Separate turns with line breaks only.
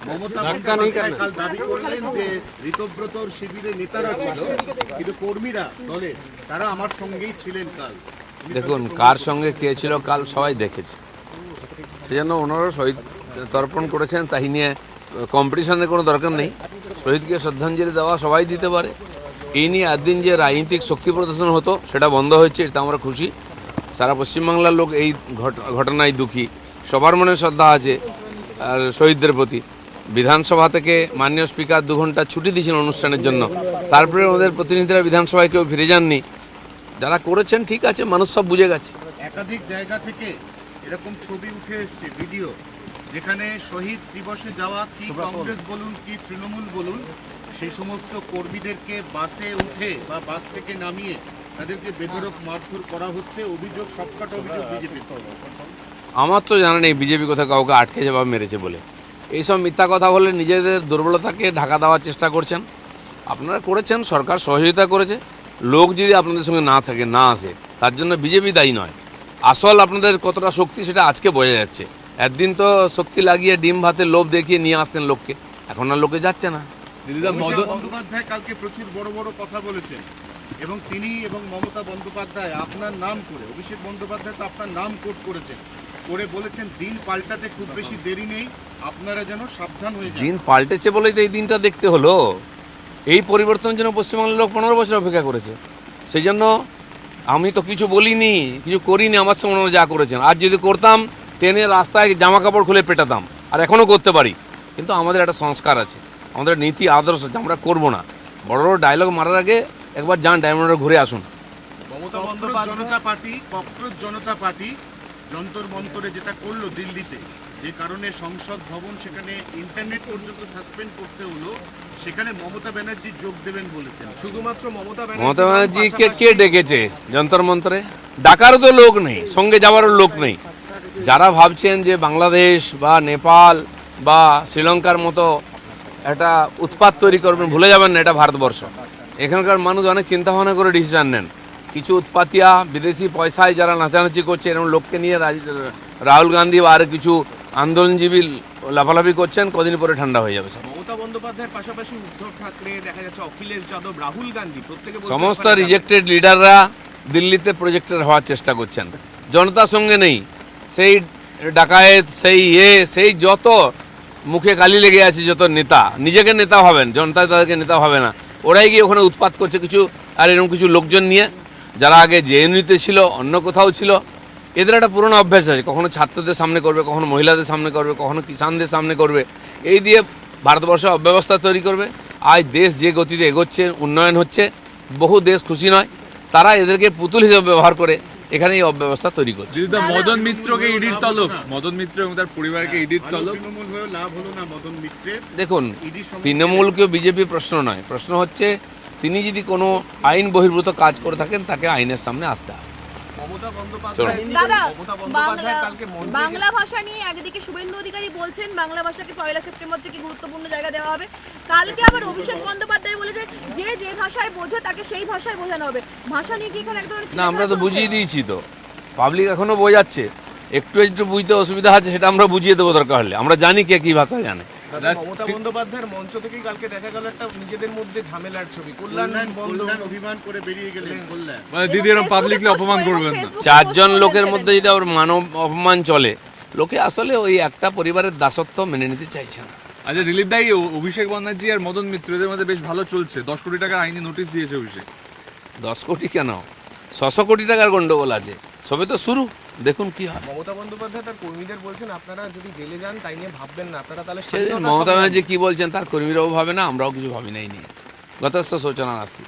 মমতা বন্দ্যোপাধ্যায় কাল দাবি করলেন যে ঋতব্রতর শিবিরে নেতারা ছিল, কিন্তু কর্মীরা দলের তারা আমার সঙ্গেই ছিলেন কাল।
দেখুন, কার সঙ্গে কে ছিল কাল সবাই দেখেছে, সেজন্য ওনারা শহীদ তর্পণ করেছেন, তাই নিয়ে কম্পিটিশনের কোনো দরকার নেই। শহীদকে শ্রদ্ধাঞ্জলি দেওয়া সবাই দিতে পারে। এই নিয়ে একদিন যে রাজনৈতিক শক্তি প্রদর্শন হতো সেটা বন্ধ হয়েছে, এটা আমরা খুশি। সারা পশ্চিমবাংলার লোক এই ঘটনায় দুঃখী, সবার মনে শ্রদ্ধা আছে আর শহীদদের প্রতি। বিধানসভা থেকে মাননীয় স্পিকার 2 ঘন্টা ছুটি দিয়েছিলেন অনুষ্ঠানের জন্য, তারপরে ওদের প্রতিনিধিরা বিধানসভায় কেউ ফিরে যাননি। যারা করেছেন ঠিক আছে, মানুষ সব বুঝে গেছে।
একাধিক জায়গা থেকে এরকম ছবি উঠে এসছে, ভিডিও, যেখানে শহীদ দিবসে যাওয়া কি কংগ্রেস বলুন কি তৃণমূল বলুন, সেই সমস্ত কর্মীদেরকে বাসে উঠে বা বাস থেকে নামিয়ে তাদেরকে বেধড়ক মারধর করা হচ্ছে। অভিযোগ, সবকটা অভিযোগ বিজেপির।
আমার তো জানা নেই বিজেপি কোথাও কাউকে আটকে যাওয়া মেরেছে বলে। এইসব মিথ্যা কথা বলে নিজেদের দুর্বলতাকে ঢাকা দেওয়ার চেষ্টা করছেন। আপনারা করেছেন, সরকার সহযোগিতা করেছে। লোক যদি আপনাদের সঙ্গে না থাকে, না আসে, তার জন্য বিজেপি দায়ী নয়। আসল আপনাদের কতটা শক্তি সেটা আজকে বোঝা যাচ্ছে। একদিন তো শক্তি লাগিয়ে ডিম ভাতের লোভ দেখিয়ে নিয়ে আসতেন লোককে, এখন আর লোকে যাচ্ছে না।
বন্দ্যোপাধ্যায় কালকে প্রচুর বড় বড় কথা বলেছেন এবং তিনি এবং মমতা বন্দ্যোপাধ্যায় আপনার নাম করে, অভিষেক বন্দ্যোপাধ্যায় তো আপনার নাম কোট করেছেন, করে বলেছেন দিন পাল্টাতে খুব বেশি দেরি নেই, আপনারা যেন সাবধান হয়ে যান।
দিন পাল্টেছে বলেই তো এই দিনটা দেখতে হলো। এই পরিবর্তনের জন্য পশ্চিমবাংলার লোক 15 বছর অপেক্ষা করেছে। সেই জন্য আমি তো কিছু বলিনি, কিছু করিনি, আমার সঙ্গে ওনারা যা করেছেন। আর যদি করতাম টেনে রাস্তায় জামা কাপড় খুলে পেটাতাম, আর এখনও করতে পারি। কিন্তু আমাদের একটা সংস্কার আছে, আমাদের নীতি আদর্শ আছে, আমরা করবো না। বড় বড় ডায়লগ মারার আগে একবার যান ডায়মন্ডে ঘুরে আসুন।
ককরোচ জনতা পার্টি যন্তর মন্তরে যেটা করলো দিল্লিতে, যে কারণে সংসদ ভবন, সেখানে ইন্টারনেট পর্যন্ত সাসপেন্ড করতে হলো, সেখানে মমতা ব্যানার্জি যোগ দেবেন বলেছেন। শুধুমাত্র
মমতা ব্যানার্জিকে কে ডেকেছে যন্তর মন্তরে? ডাকারও তো লোক নেই, সঙ্গে যাওয়ারও লোক নেই। যারা ভাবছেন যে বাংলাদেশ বা নেপাল বা শ্রীলঙ্কার মতো একটা উৎপাত তৈরি করবেন, ভুলে যাবেন না এটা ভারতবর্ষ। এখানকার মানুষ অনেক চিন্তাভাবনা করে ডিসিশন নেন। কিছু উৎপাতিয়া বিদেশি পয়সায় যারা নাচানাচি করছে, এরকম লোককে নিয়ে রাহুল গান্ধী বা আর কিছু আন্দোলনজীবী লাফালাফি করছেন, কদিন পরে ঠান্ডা হয়ে যাবে।
মমতা বন্দ্যোপাধ্যায়ের পাশাপাশি উদ্ধব ঠাকরে, দেখা যাচ্ছে অখিলেশ যাদব, রাহুল গান্ধী, প্রত্যেকে
সমস্ত রিজেক্টেড লিডাররা দিল্লিতে প্রজেক্টেড হওয়ার চেষ্টা করছেন, জনতার সঙ্গে নেই। সেই ডাকায়েত, সেই যত মুখে গালি লেগে আছে যত নেতা, নিজেকে নেতা ভাবেন, জনতা তাদেরকে নেতা ভাবে না। ওরাই গিয়ে ওখানে উৎপাত করছে কিছু, আর এরকম কিছু লোকজন নিয়ে যারা আগে জেএনইউতে ছিল, অন্য কোথাও ছিল। এদের একটা পুরনো অভ্যাস আছে, কখনো ছাত্রদের সামনে করবে, কখনো মহিলাদের সামনে করবে, কখনো কিষানদের সামনে করবে। এই দিয়ে ভারতবর্ষে অব্যবস্থা তৈরি করবে। আজ দেশ যে গতিতে এগোচ্ছে, উন্নয়ন হচ্ছে, বহু দেশ খুশি নয়। তারা এদেরকে পুতুল হিসেবে ব্যবহার করে এখানে এই অব্যবস্থা তৈরি করছে।
মদন মিত্রকে ইডির তলব, মদন মিত্র এবং তার পরিবারকে ইডির তলব।
দেখুন, তৃণমূলকেও বিজেপি প্রশ্ন নয়, প্রশ্ন হচ্ছে তিনি যদি কোনো আইন বহির্ভূত কাজ করে থাকেন, তাকে আইনের সামনে আসতে হবে।
বাংলা ভাষা নিয়ে একদিকে শুভেন্দু অধিকারী বলছেন বাংলা ভাষাকে 1 সেপ্টেম্বর থেকে গুরুত্বপূর্ণ জায়গা দেওয়া হবে, কালকে আবার অভিষেক বন্দ্যোপাধ্যায় বলেছে যে যে ভাষায় বোঝে তাকে সেই ভাষায় বোঝানো হবে। ভাষা নিয়ে কি এখানে একদম
না, আমরা তো বুঝিয়ে দিয়েছি, তো পাবলিক এখনো বোঝাচ্ছে। একটু একটু বুঝতে অসুবিধা আছে, সেটা আমরা বুঝিয়ে দেবো দরকার হলে। আমরা জানি কে কি ভাষা জানে।
মমতা বন্দ্যোপাধ্যায়ের মঞ্চ থেকেই কালকে দেখা গেল একটা নিজেদের মধ্যে ঝামেলার ছবি। কল্যাণ
অভিমান করে বেরিয়ে গেলেন, কল্যাণ
মানে দিদি এরকম পাবলিকলি অপমান করবেন না।
4 জন লোকের মধ্যে যদি ওর মানব অপমান চলে, লোকে আসলে ওই একটা পরিবারের দাসত্ব মেনে নিতে চাইছে না।
আচ্ছা দিলীপ দাই, অভিষেক ব্যানার্জি আর মদন মিত্র এদের মধ্যে বেশ ভালো চলছে। 10 কোটি টাকার আইনি নোটিশ দিয়েছে অভিষেক।
10 কোটি কেন, 600 কোটি টাকার গন্ডগোল আছে, সবে তো শুরু, দেখুন কি হয়।
মমতা বন্দ্যোপাধ্যায় তার কর্মীদের বলছেন আপনারা যদি জেলে যান তাই নিয়ে ভাববেন না, আপনারা তাহলে
মমতা ব্যানার্জি কি বলছেন তার কর্মীরাও ভাবে না, আমরাও কিছু ভাবি নাই নিয়ে। গতস্থ শোচনা নাস্তি।